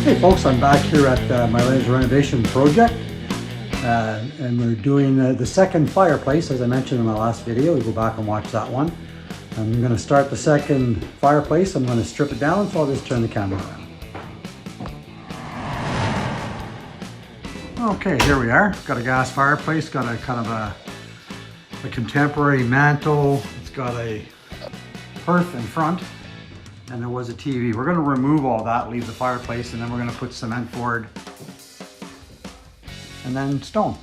Hey folks, I'm back here at my latest renovation project and we're doing the second fireplace, as I mentioned in my last video. You go back and watch that one. I'm going to start the second fireplace. I'm going to strip it down, so I'll just turn the camera around. Okay, here we are. Got a gas fireplace, got a kind of a contemporary mantle. It's got a hearth in front. And there was a TV. We're going to remove all that, leave the fireplace, and then we're going to put cement board and then stone.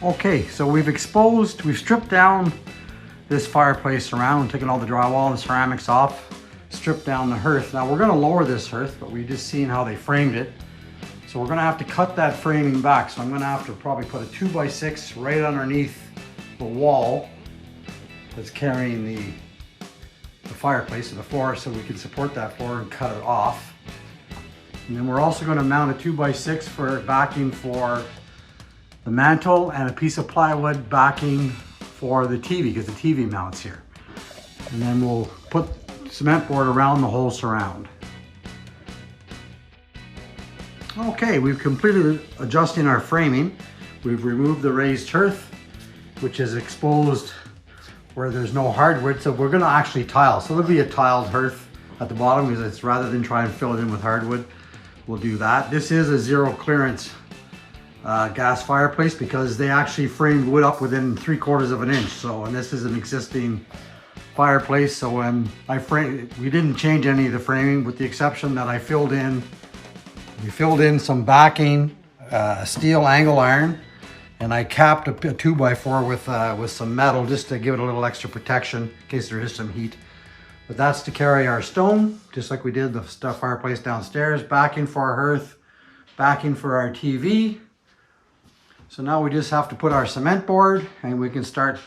Okay, so we've stripped down this fireplace around, taken all the drywall and ceramics off, stripped down the hearth. Now we're going to lower this hearth, but we've just seen how they framed it. So we're going to have to cut that framing back. So I'm going to have to probably put a 2x6 right underneath the wall that's carrying the fireplace to the floor, so we can support that floor and cut it off. And then we're also going to mount a 2x6 for backing for the mantle and a piece of plywood backing for the TV, because the TV mounts here. And then we'll put cement board around the whole surround. Okay, we've completed adjusting our framing. We've removed the raised hearth, which is exposed where there's no hardwood, so we're going to actually tile. So there'll be a tiled hearth at the bottom, because it's, rather than try and fill it in with hardwood, we'll do that. This is a zero clearance gas fireplace, because they actually framed wood up within 3/4 of an inch. So, and this is an existing fireplace, so we didn't change any of the framing, with the exception that we filled in some backing, steel angle iron, and I capped a 2x4 with some metal, just to give it a little extra protection in case there is some heat. But that's to carry our stone, just like we did the fireplace downstairs. Backing for our hearth, backing for our TV. So now we just have to put our cement board, and we can start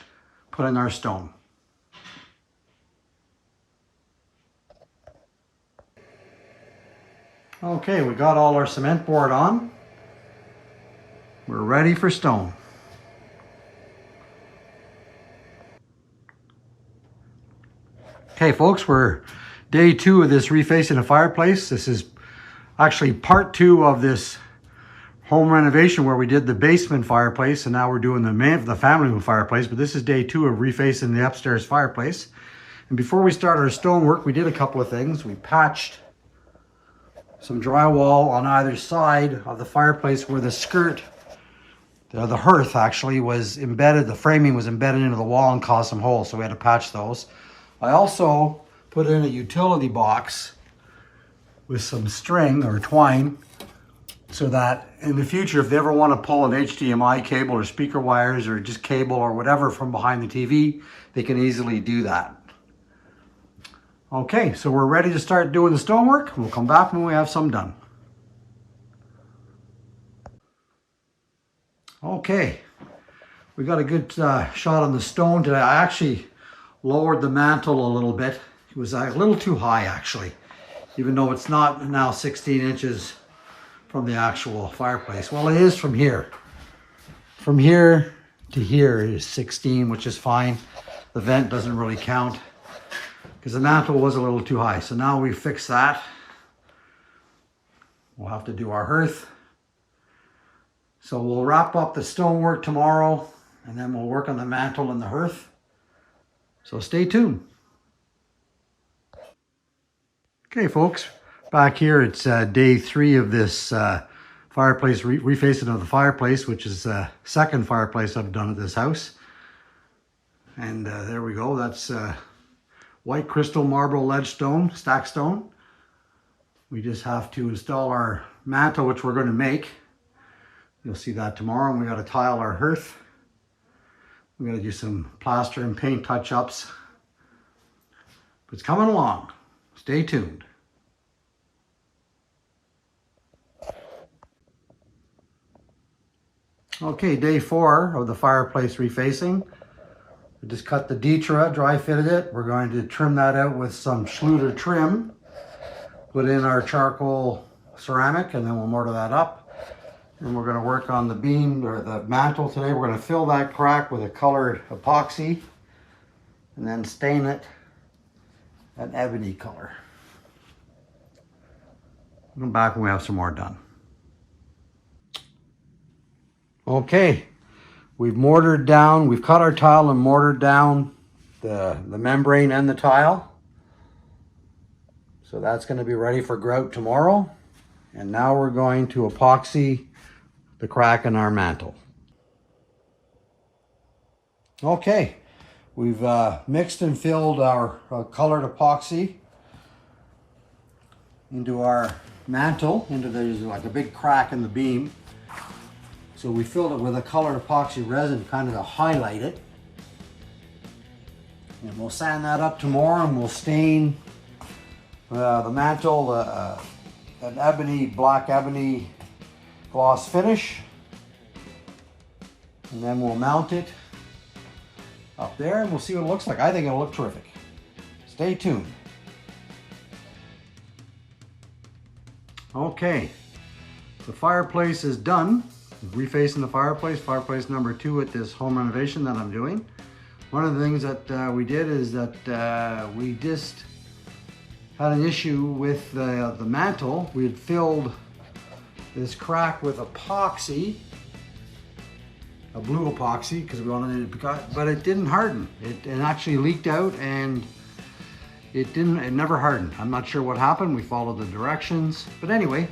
putting our stone. Okay, we got all our cement board on. We're ready for stone. Okay folks, we're day 2 of this refacing a fireplace. This is actually part 2 of this home renovation, where we did the basement fireplace, and now we're doing the family room fireplace. But this is day 2 of refacing the upstairs fireplace. And before we start our stonework, we did a couple of things. We patched some drywall on either side of the fireplace where the skirt, the hearth actually was embedded, the framing was embedded into the wall and caused some holes, so we had to patch those. I also put in a utility box with some string or twine, so that in the future, if they ever want to pull an HDMI cable or speaker wires or just cable or whatever from behind the TV, they can easily do that. Okay, so we're ready to start doing the stonework. We'll come back when we have some done. Okay, we got a good shot on the stone today. I actually lowered the mantle a little bit. It was a little too high actually, even though it's not now 16 inches from the actual fireplace. Well, it is from here. From here to here is 16, which is fine. The vent doesn't really count, because the mantle was a little too high. So now we fix that. We'll have to do our hearth. So we'll wrap up the stonework tomorrow, and then we'll work on the mantle and the hearth. So stay tuned. Okay folks, back here it's day 3 of this fireplace, refacing of the fireplace, which is the second fireplace I've done at this house. And there we go, that's White Crystal Marble Stackstone. We just have to install our mantle, which we're going to make. You'll see that tomorrow. And we got to tile our hearth. We got to do some plaster and paint touch-ups. But it's coming along. Stay tuned. Okay, day 4 of the fireplace refacing. We just cut the Ditra, dry fitted it. We're going to trim that out with some Schluter trim. Put in our charcoal ceramic, and then we'll mortar that up. And we're going to work on the beam or the mantle today. We're going to fill that crack with a colored epoxy and then stain it an ebony color. I'll come back when we have some more done. Okay, we've mortared down, we've cut our tile and mortared down the membrane and the tile. So that's going to be ready for grout tomorrow. And now we're going to epoxy the crack in our mantle. Okay, we've mixed and filled our colored epoxy into our mantle, there's like a big crack in the beam. So we filled it with a colored epoxy resin kind of to highlight it. And we'll sand that up tomorrow and we'll stain the mantle an black ebony gloss finish. And then we'll mount it up there and we'll see what it looks like. I think it'll look terrific. Stay tuned. Okay, the fireplace is done. Refacing the fireplace number 2 at this home renovation that I'm doing. One of the things that we did is that we just had an issue with the mantle. We had filled this crack with epoxy, a blue epoxy, because we wanted it, but it didn't harden. It actually leaked out and it never hardened. I'm not sure what happened. We followed the directions, but anyway,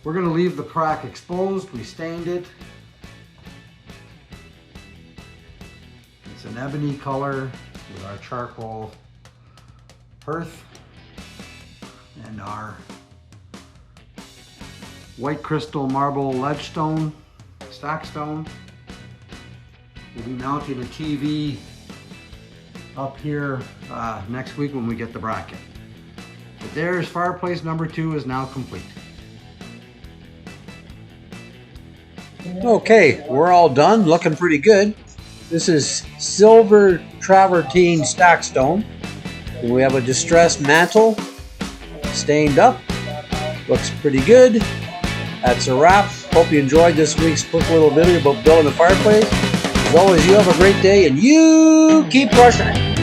we're going to leave the crack exposed. We stained it. It's an ebony color with our charcoal hearth and our White Crystal Marble Stackstone. We'll be mounting a TV up here next week when we get the bracket. But there's fireplace number 2 is now complete. Okay, we're all done, looking pretty good. This is silver travertine stackstone. And we have a distressed mantle, stained up. Looks pretty good. That's a wrap. Hope you enjoyed this week's quick little video about building a fireplace. As always, you have a great day and you keep crushing it.